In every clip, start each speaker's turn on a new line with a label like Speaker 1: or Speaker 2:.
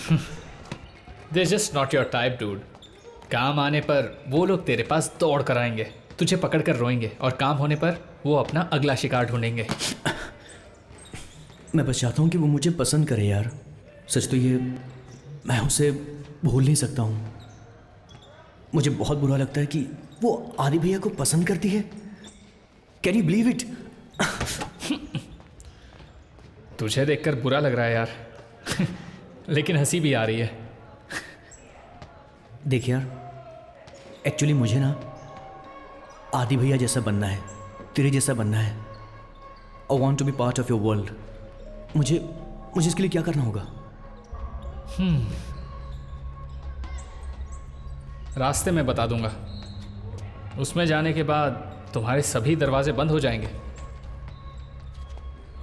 Speaker 1: They just not your type dude. काम आने पर वो लोग तेरे पास दौड़ कर आएंगे, तुझे पकड़ कर रोएंगे, और काम होने पर वो अपना अगला शिकार ढूंढेंगे।
Speaker 2: मैं बस चाहता हूँ कि वो मुझे पसंद करे यार। सच तो ये, मैं उसे भूल नहीं सकता हूँ। मुझे बहुत बुरा लगता है कि वो आदि भैया को पसंद करती है। Can you believe it?
Speaker 1: तुझे देखकर बुरा लग रहा है यार। लेकिन हंसी भी आ रही है।
Speaker 2: देख यार, एक्चुअली मुझे ना आदि भैया जैसा बनना है, तेरे जैसा बनना है। I want to be part of your world. मुझे इसके लिए क्या करना होगा?
Speaker 1: रास्ते में बता दूंगा। उसमें जाने के बाद तुम्हारे सभी दरवाजे बंद हो जाएंगे,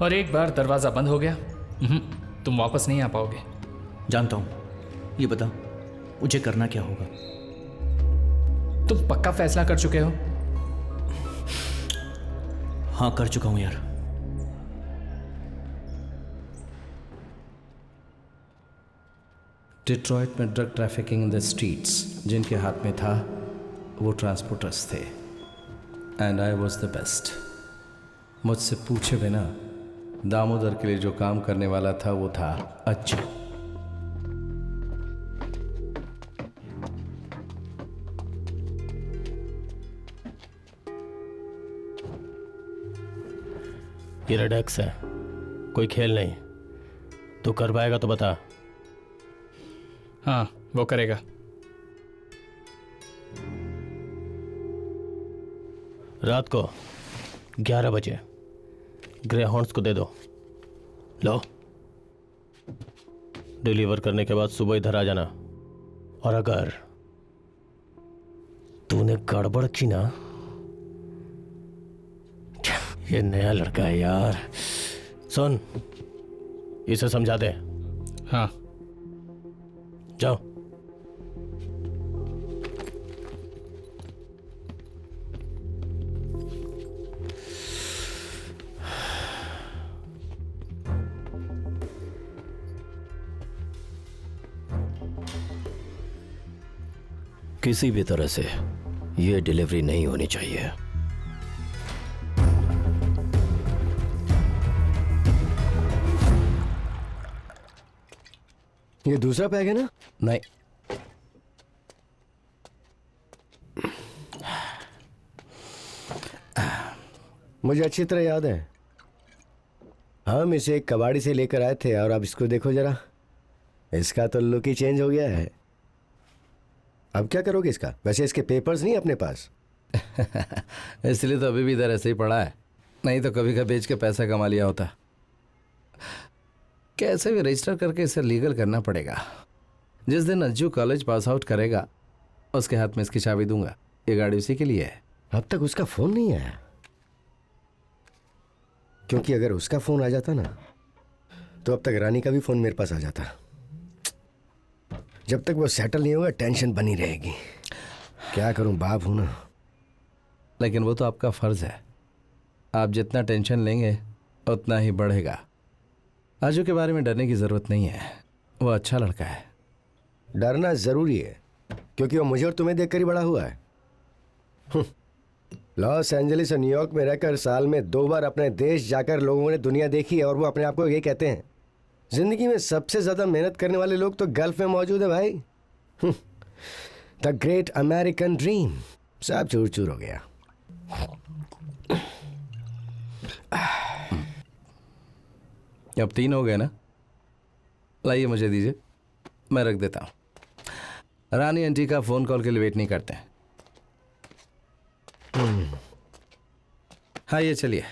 Speaker 1: और एक बार दरवाज़ा बंद हो गया, तुम वापस नहीं आ पाओगे।
Speaker 2: जानता हूँ। ये बता, मुझे करना क्या होगा?
Speaker 1: तुम पक्का फैसला कर चुके हो?
Speaker 2: हाँ, कर चुका हूँ यार।
Speaker 3: डिट्रॉइट में drug trafficking in the streets जिनके हाथ में था वो ट्रांसपोर्टर्स थे, and I was the best. मुझसे पूछे बिना दामोदर के लिए जो काम करने वाला था वो था अज्जू।
Speaker 4: ये रेडेक्स है, कोई खेल नहीं। तू कर पाएगा तो बता।
Speaker 1: हाँ, वो करेगा।
Speaker 4: रात को 11 बजे ग्रे हॉर्न्स को दे दो। लो, डिलीवर करने के बाद सुबह इधर आ जाना। और अगर तूने गड़बड़ की ना, ये नया लड़का है यार। सुन, इसे समझा दे।
Speaker 1: हाँ।
Speaker 4: जाओ। किसी भी तरह से ये डिलीवरी नहीं होनी चाहिए।
Speaker 5: ये दूसरा पैक है ना?
Speaker 3: नहीं,
Speaker 5: मुझे अच्छी तरह याद है। हम इसे एक कबाड़ी से लेकर आए थे, और अब इसको देखो जरा, इसका तो लुक ही चेंज हो गया है। अब क्या करोगे इसका? वैसे इसके पेपर्स नहीं अपने पास?
Speaker 3: इसलिए तो अभी भी इधर ऐसे ही पड़ा है, नहीं तो कभी का बेच के पैसा कमा लिया होता। कैसे भी रजिस्टर करके इसे लीगल करना पड़ेगा। जिस दिन अज्जू कॉलेज पास आउट करेगा उसके हाथ में इसकी चाबी दूंगा। ये गाड़ी उसी के लिए है।
Speaker 5: अब तक उसका फोन नहीं आया, क्योंकि अगर उसका फोन आ जाता ना तो अब तक रानी का भी फोन मेरे पास आ जाता। जब तक वो सेटल नहीं होगा टेंशन बनी रहेगी। क्या करूं, बाप हूं ना।
Speaker 3: लेकिन वो तो आपका फर्ज है। आप जितना टेंशन लेंगे उतना ही बढ़ेगा। आजू के बारे में डरने की जरूरत नहीं है, वो अच्छा लड़का है।
Speaker 5: डरना जरूरी है, क्योंकि वो मुझे और तुम्हें देखकर ही बड़ा हुआ है। लॉस एंजलिस और न्यूयॉर्क में रहकर साल में 2 बार अपने देश जाकर लोगों ने दुनिया देखी है, और वो अपने आप को ये कहते हैं जिंदगी में सबसे ज्यादा मेहनत करने वाले लोग तो गल्फ में मौजूद है भाई। द ग्रेट अमेरिकन ड्रीम सब चूर चूर हो गया।
Speaker 3: अब 3 हो गए ना? लाइए मुझे दीजिए, मैं रख देता हूं। रानी आंटी का फोन कॉल के लिए वेट नहीं करते हैं। हाँ, ये चलिए।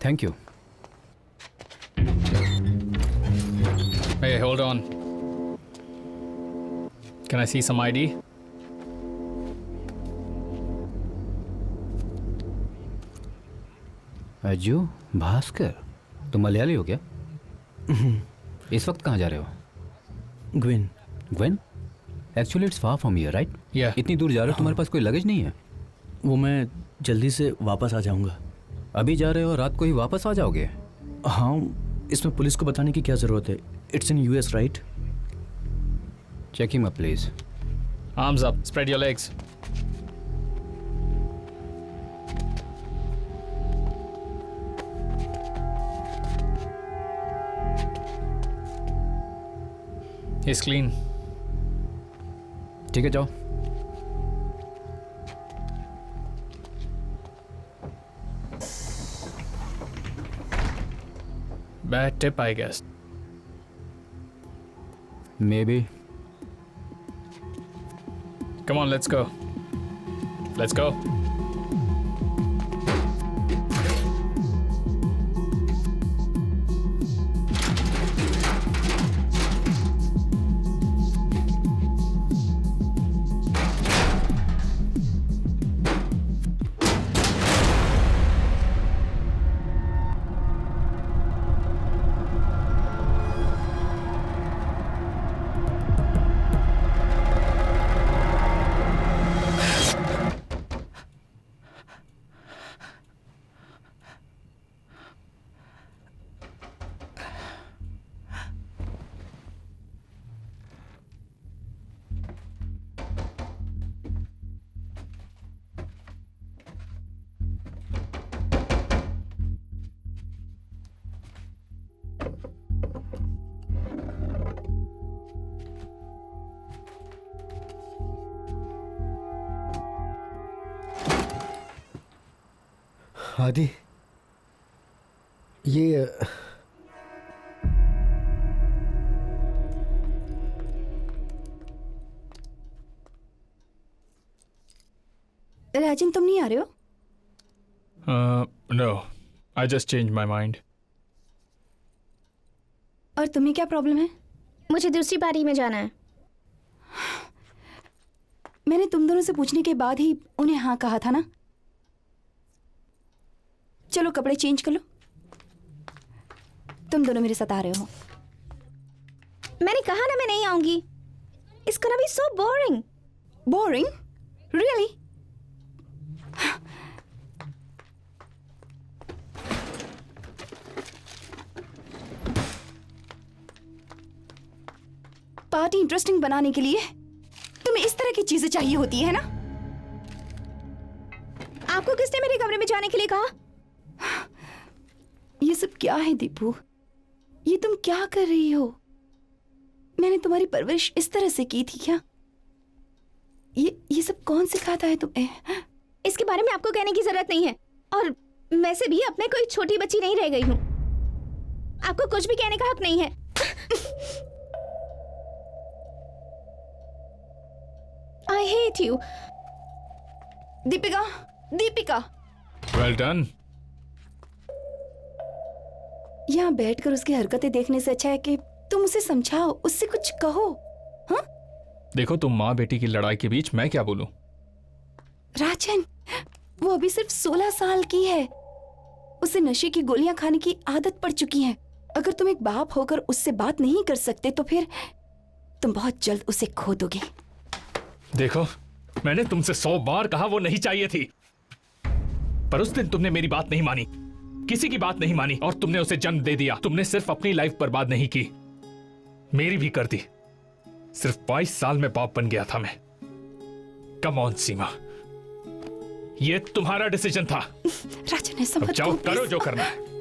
Speaker 6: Thank you.
Speaker 1: Hey, hold on. Can I see some ID?
Speaker 6: Ajju Bhaskar, तुम मलयाली हो क्या? इस वक्त कहाँ जा रहे हो?
Speaker 2: Gwen,
Speaker 6: Gwen? Actually it's far from here, right?
Speaker 1: Yeah.
Speaker 6: इतनी दूर जा रहे हो, तुम्हारे पास कोई लगेज नहीं है?
Speaker 2: वो मैं जल्दी से वापस आ जाऊंगा।
Speaker 6: अभी जा रहे हो, रात को ही वापस आ जाओगे?
Speaker 2: हाँ, इसमें पुलिस को बताने की क्या ज़रूरत है? It's in US, right?
Speaker 6: Check him up please.
Speaker 1: Arms up. Spread your legs. He's clean.
Speaker 6: ठीक है, जाओ।
Speaker 1: Bad tip, I guess.
Speaker 6: May be.
Speaker 1: Come on, let's go. Let's go.
Speaker 5: आदि, ये
Speaker 7: राजन, तुम नहीं आ रहे हो?
Speaker 1: No. I just changed my mind.
Speaker 7: और तुम्हें क्या प्रॉब्लम है?
Speaker 8: मुझे दूसरी पारी में जाना है।
Speaker 7: मैंने तुम दोनों से पूछने के बाद ही उन्हें हाँ कहा था ना। चलो कपड़े चेंज कर लो। तुम दोनों मेरे साथ आ रहे हो।
Speaker 8: मैंने कहा ना मैं नहीं आऊंगी। It's gonna be so boring.
Speaker 7: Boring? Really? Party interesting बनाने के लिए तुम्हें इस तरह की चीजें चाहिए होती है ना?
Speaker 8: आपको किसने मेरे कमरे में जाने के लिए कहा?
Speaker 7: ये सब क्या है दीपू? ये तुम क्या कर रही हो? मैंने तुम्हारी परवरिश इस तरह से की थी क्या? ये सब कौन सिखाता है तुम्हें?
Speaker 8: इसके बारे में आपको कहने की जरूरत नहीं है। और वैसे भी अब मैं कोई छोटी बच्ची नहीं रह गई हूँ। आपको कुछ भी कहने का हक नहीं है। I hate you.
Speaker 7: Deepika, Deepika,
Speaker 1: Well done.
Speaker 7: यहाँ बैठकर उसकी हरकतें देखने से अच्छा है कि तुम उसे समझाओ, उससे कुछ कहो। हाँ?
Speaker 1: देखो, तुम माँ बेटी की लड़ाई के बीच मैं क्या बोलूं?
Speaker 7: राजन, वो अभी सिर्फ 16 साल की है। उसे नशे की गोलियां खाने की आदत पड़ चुकी है। अगर तुम एक बाप होकर उससे बात नहीं कर सकते तो फिर तुम बहुत जल्द उसे खो दोगे।
Speaker 1: देखो, मैंने तुमसे 100 बार कहा वो नहीं चाहिए थी, पर उस दिन तुमने मेरी बात नहीं मानी, किसी की बात नहीं मानी, और तुमने उसे जन्म दे दिया। तुमने सिर्फ अपनी लाइफ बर्बाद नहीं की, मेरी भी कर दी। सिर्फ 22 साल में बाप बन गया था मैं। कम ऑन सीमा, ये तुम्हारा डिसीजन था।
Speaker 7: राजन, ऐसा
Speaker 1: अब
Speaker 7: मत
Speaker 1: जाओ,
Speaker 7: कहो,
Speaker 1: करो
Speaker 7: please।
Speaker 1: जो करना है।